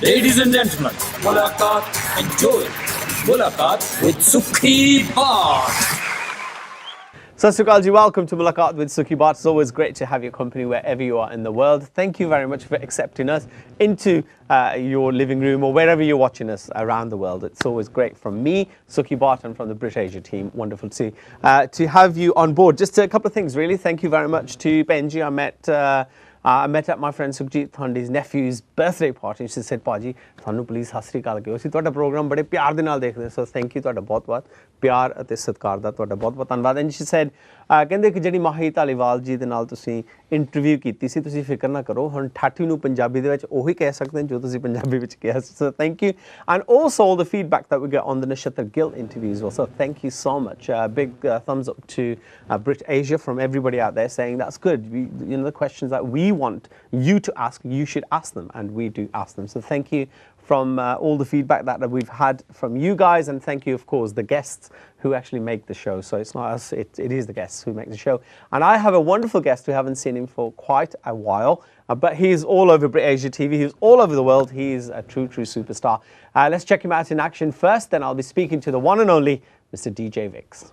Ladies and gentlemen, Mulaqat, enjoy Mulaqat with Sukhi Bart. Sasukal ji, welcome to Mulaqat with Sukhi Bart. It's always great to have your company wherever you are in the world. Thank you very much for accepting us into your living room or wherever you're watching us around the world. It's always great from me, Sukhi Bart, and from the British Asia team. Wonderful to have you on board. Just a couple of things, really. Thank you very much to Benji. I met at my friend Sukhjit Thandi's nephew's birthday party. She said, "Paji, thanu please hasri kal ke usi ਤੁਹਾਡਾ program ਬੜੇ ਪਿਆਰ ਦੇ ਨਾਲ ਦੇਖਦੇ so thank you ਤੁਹਾਡਾ ਬਹੁਤ-ਬਹੁਤ ਪਿਆਰ ਅਤੇ ਸਤਿਕਾਰ ਦਾ ਤੁਹਾਡਾ ਬਹੁਤ-ਬਹੁਤ ਧੰਨਵਾਦ." And she said ਕਹਿੰਦੇ ਕਿ ਜਿਹੜੀ ਮਾਹੀ ਧਾਲੀਵਾਲ ਜੀ ਦੇ ਨਾਲ ਤੁਸੀਂ ਇੰਟਰਵਿਊ ਕੀਤੀ ਸੀ ਤੁਸੀਂ ਫਿਕਰ ਨਾ ਕਰੋ ਹੁਣ ਠਾਠੀ ਨੂੰ ਪੰਜਾਬੀ ਦੇ ਵਿੱਚ ਉਹੀ ਕਹਿ ਸਕਦੇ ਹੋ ਜੋ ਤੁਸੀਂ ਪੰਜਾਬੀ ਵਿੱਚ ਕਿਹਾ ਸੀ so thank you and also all the feedback that we get on the Nashatra Gill interviews also thank you so much big thumbs up to Brit Asia from everybody out there saying that's good you know the questions that we want you to ask you should ask them and we do ask them so thank you from all the feedback that we've had from you guys and thank you of course the guests who actually make the show so it's not us it is the guests who make the show and I have a wonderful guest we haven't seen him for quite a while but he's all over Brit Asia TV he's all over the world he's a true superstar let's check him out in action first then I'll be speaking to the one and only Mr. DJ Vix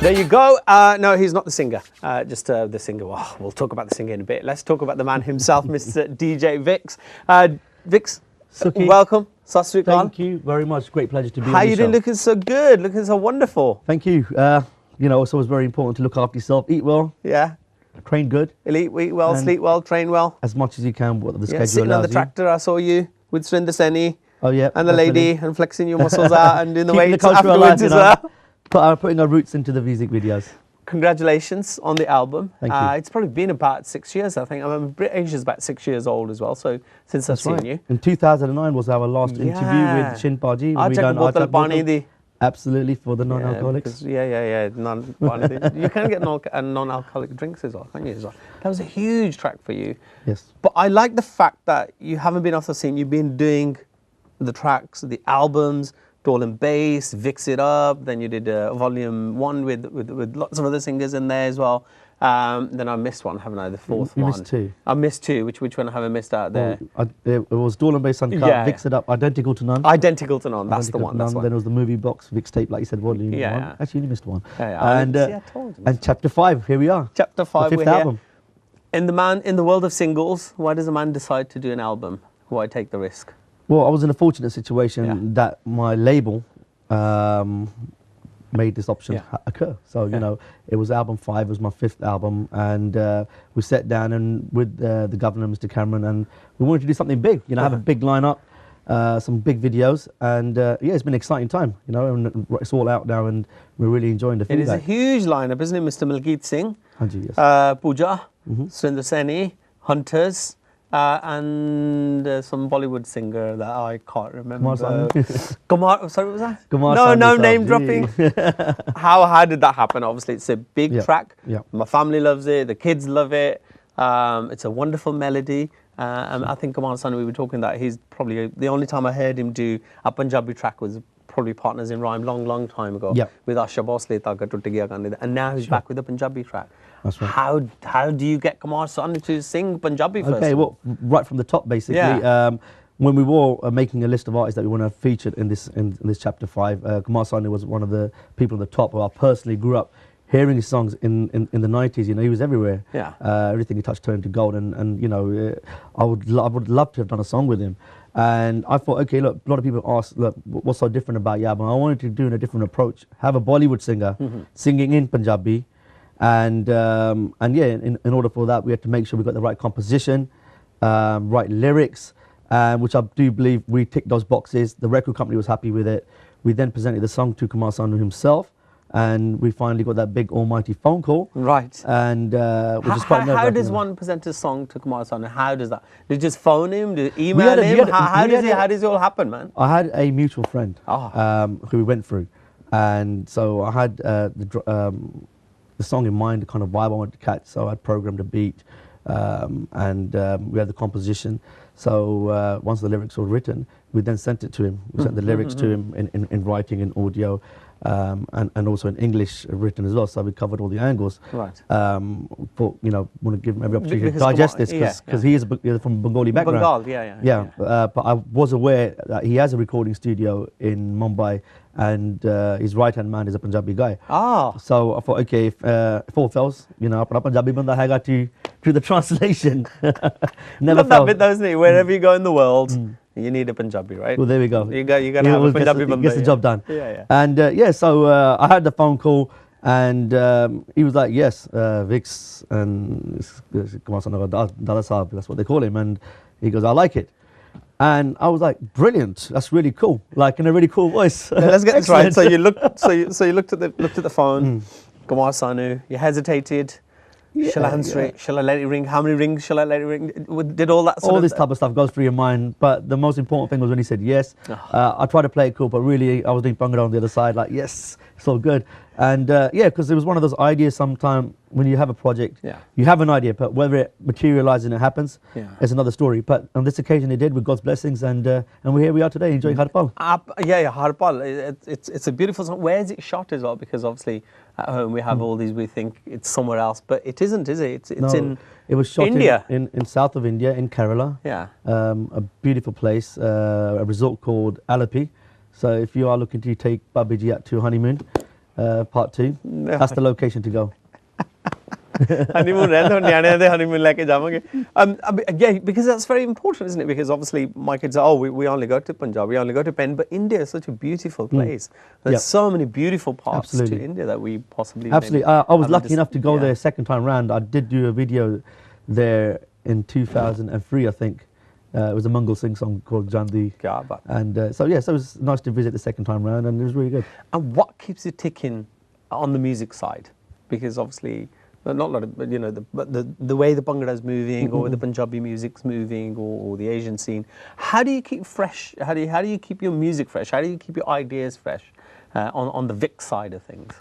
There you go. No, he's not the singer. Just the singer. Oh, we'll talk about the singer in a bit. Let's talk about the man himself, Mr. DJ Vix. Vix, Sukhi, welcome. Sasri Khan. Thank you very much. Great pleasure to be How on you the show. doing? Looking so good. Looking so wonderful. Thank you. You know, it's always very important to look after yourself. Eat well. Yeah. Train good. Eat well, sleep well, train well. As much as you can. What the schedule sitting on the allows tractor, I saw you with Srinder Seni. Oh yeah. And the lady and flexing your muscles out and doing the Keeping weights the culture afterwards alive, as well. Putting our roots into the music videos. Congratulations on the album. Thank you. It's probably been about 6 years, I think. I mean, Brit Asia's about 6 years old as well, so since I've seen you. In 2009 was our last interview with Shin Paji. Absolutely, for the non-alcoholics. Yeah. You can get non-alcoholic drinks as well, can't you? As well. That was a huge track for you. Yes. But I like the fact that you haven't been off the scene. You've been doing the tracks, the albums, Doll and Bass, Vix It Up. Then you did Volume 1 with lots of other singers in there as well. Then I missed one, haven't I? The fourth one. You missed two. I missed two. Which one have I missed out there? It was Doll and Bass Uncut, Vix It Up, Identical to None. Identical to None, that's the one. Then it was the movie box, Vix Tape, like you said, Volume 1. Actually, you only missed one. And Chapter 5, here we are. Chapter 5, the 5th album. In the world of singles, why does a man decide to do an album? Why take the risk? Well, I was in a fortunate situation that my label made this option occur. So, you know, it was album 5, it was my 5th album, and we sat down and with the governor, Mr. Cameron, and we wanted to do something big, you know, have a big lineup, some big videos, and yeah, it's been an exciting time, you know, and it's all out now, and we're really enjoying the feedback. It is a huge lineup, isn't it, Mr. Mulaqat Singh? Yes. Pooja, Surinder Seni, Hunters, and some Bollywood singer that I can't remember. Kumar, sorry, what was that? Kumar no name dropping. How did that happen? Obviously, it's a big track. My family loves it. The kids love it. It's a wonderful melody. And I think Kumar Sanu, we were talking that he's probably the only time I heard him do a Punjabi track was probably Partners in Rhyme long time ago with Asha Bhosle Taga Tutt Gaya Gaane, and now he's back with a Punjabi track. That's right. How do you get Kumar Sanu to sing Punjabi first? Okay, well, right from the top, basically. When we were making a list of artists that we want to feature in this chapter 5, Kumar Sanu was one of the people at the top. I personally grew up hearing his songs in the 90s. You know, he was everywhere. Everything he touched turned to gold, and you know, I would love to have done a song with him. And I thought, okay, look, a lot of people ask, look, what's so different about Yaba? I wanted to do a different approach, have a Bollywood singer singing in Punjabi, and yeah, in order for that, we had to make sure we got the right composition, right lyrics, which I do believe we ticked those boxes. The record company was happy with it. We then presented the song to Kumar Sanu himself, and we finally got that big almighty phone call. Right. And which is quite how does one present a song to Kumar Sanu? How does that? Do you just phone him? Do you email him? How does it all happen, man? I had a mutual friend who we went through, and so I had the song in mind, the kind of vibe I wanted to catch. So I had programmed a beat, and we had the composition. So once the lyrics were written, we then sent it to him. We sent the lyrics to him in writing, in audio, and also in English written as well. So we covered all the angles. Right. For, you know, want to give him every opportunity to digest this, because he is from Bengali background. Bengal, but I was aware that he has a recording studio in Mumbai, and his right-hand man is a Punjabi guy. So I thought, okay, if all fails, you know, apna Punjabi banda hai to do the translation. Never that bit, doesn't it? Wherever you go in the world, you need a Punjabi, right? Well, there we go. You got to have a Punjabi banda. Gets the job done. And so I had the phone call, and he was like, yes, Vix and Kumar Sanu Dada Saab, that's what they call him. And he goes, I like it. And I was like, brilliant, that's really cool, like in a really cool voice. Let's get this right. So you looked, so you looked at the phone, Kumar Sanu, you hesitated. Shall I answer it? Shall I let it ring? How many rings shall I let it ring? Did all that all this type of stuff goes through your mind, but the most important thing was when he said yes. I tried to play it cool, but really I was doing Bhangra on the other side, like, yes, it's all good. And because it was one of those ideas. Sometime when you have a project, you have an idea, but whether it materializes and it happens is another story. But on this occasion it did, with God's blessings, and here we are today enjoying Harpal. Harpal. It's a beautiful song. Where is it shot as well? Because obviously at home we have all these, we think it's somewhere else, but it isn't, is it? It was shot India. in south of India, in Kerala. A beautiful place, a resort called Alapi. So if you are looking to take Babiji out to honeymoon, part 2, that's the location to go. Honeymoon, because that's very important, isn't it? Because obviously my kids are, we only go to Punjab, we only go to Pen, but India is such a beautiful place. There's so many beautiful parts to India that we possibly... Absolutely. I was lucky enough to go there second time round. I did do a video there in 2003, I think. It was a Mangal Singh song called Jandi. And so it was nice to visit the second time round, and it was really good. And what keeps you ticking on the music side? Because obviously, not a lot of, but you know, the way the Bhangra is moving, or the Punjabi music's moving, or the Asian scene. How do you keep fresh? How do you keep your music fresh? How do you keep your ideas fresh on the Vic side of things?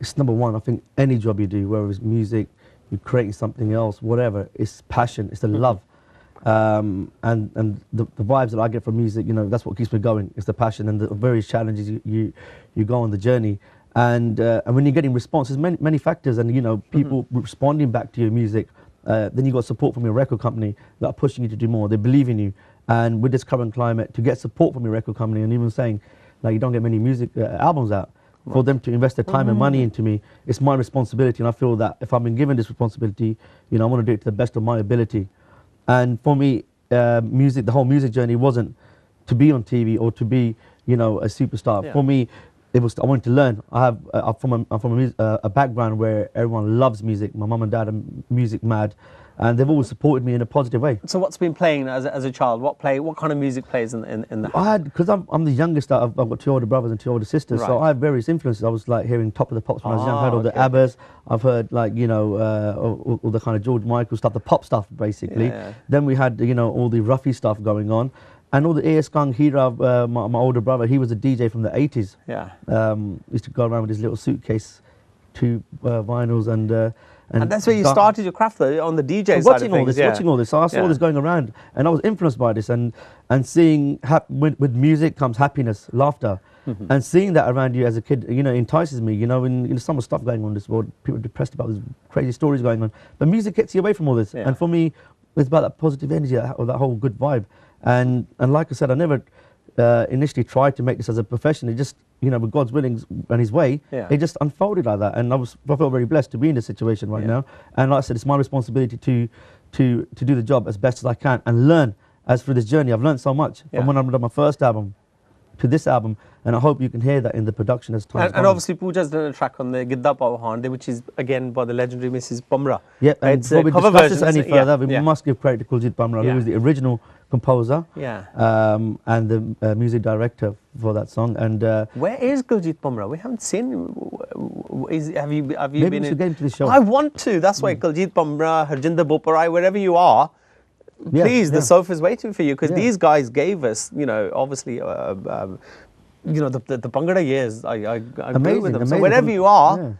It's number one. I think any job you do, whether it's music, you're creating something else, whatever, it's passion, it's the love. And the vibes that I get from music, you know, that's what keeps me going. It's the passion and the various challenges you go on the journey. And when you're getting response, there's many factors, and you know, people responding back to your music. Then you got support from your record company that are pushing you to do more. They believe in you. And with this current climate, to get support from your record company, and even saying, like, you don't get many music albums out, for them to invest their time and money into me, it's my responsibility. And I feel that if I've been given this responsibility, you know, I want to do it to the best of my ability. And for me, music, the whole music journey wasn't to be on TV or to be, you know, a superstar. For me, it was, I wanted to learn. I'm from a background where everyone loves music. My mum and dad are music mad, and they've always supported me in a positive way. So what's been playing as a child? What kind of music plays in the house? I had, because I'm the youngest. I've got 2 older brothers and 2 older sisters, so I have various influences. I was like hearing Top of the Pops when I was young. I heard all the Abbas. I've heard, like, you know, all the kind of George Michael stuff, the pop stuff basically. Then we had, you know, all the Ruffy stuff going on. And all the A.S. Kang Hira, my older brother, he was a DJ from the 80s. Used to go around with his little suitcase, vinyls And that's where you started your craft, though, on the DJ side of watching things. all this. So I saw Yeah. this going around, and I was influenced by this, and seeing with music comes happiness, laughter, and seeing that around you as a kid, entices me. In some of the stuff going on in this world, people are depressed about these crazy stories going on, but music gets you away from all this. Yeah. And for me, it's about that positive energy, or that whole good vibe. And like I said, I never initially tried to make this as a profession. It just, with God's willing and His way, Yeah. it just unfolded like that. And I felt very blessed to be in this situation right now. And like I said, it's my responsibility to do the job as best as I can and learn. As through this journey, I've learned so much from when I did my first album to this album, and I hope you can hear that in the production as time. And obviously, Pooja's done a track on the Gidda Pao Hande, which is again by the legendary Mrs. Bumrah. Yeah, and it's before we cover discuss this versions. any further, we must give credit to Kuljit Bumrah, who was the original composer, and the music director for that song. And where is Kuljit Bumrah? We haven't seen him. Have you maybe been we should get him to the show. I want to. That's why Kuljit Bumrah, Harjinder Boparai, wherever you are, please, the sofa's waiting for you, because these guys gave us, obviously, the Bhangra years. I agree with them. So wherever you are,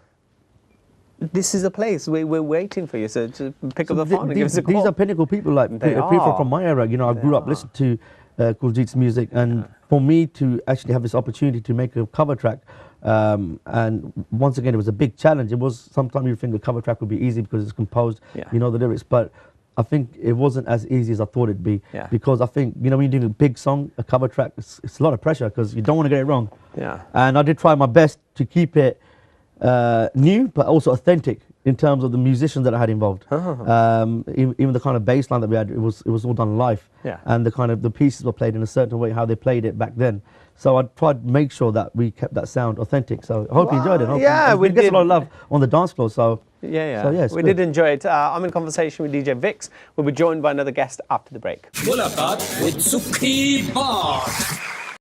this is a place we're waiting for you. So to pick up the phone and give us a call. These are pinnacle people, like people from my era. I grew up listening to Kuljit's music, and for me to actually have this opportunity to make a cover track, and once again, it was a big challenge. It was, sometimes you think the cover track would be easy because it's composed, you know the lyrics, but I think it wasn't as easy as I thought it'd be, because I think, when you're doing a big song, a cover track, it's a lot of pressure because you don't want to get it wrong. And I did try my best to keep it new, but also authentic in terms of the musicians that I had involved. Even the kind of bass line that we had, it was all done live. And the pieces were played in a certain way, how they played it back then. So I tried to make sure that we kept that sound authentic. So I hope you enjoyed it. We get a lot of love on the dance floor. So we did enjoy it. I'm in conversation with DJ Vix. We'll be joined by another guest after the break. Mulaqat with Sukhi Bart.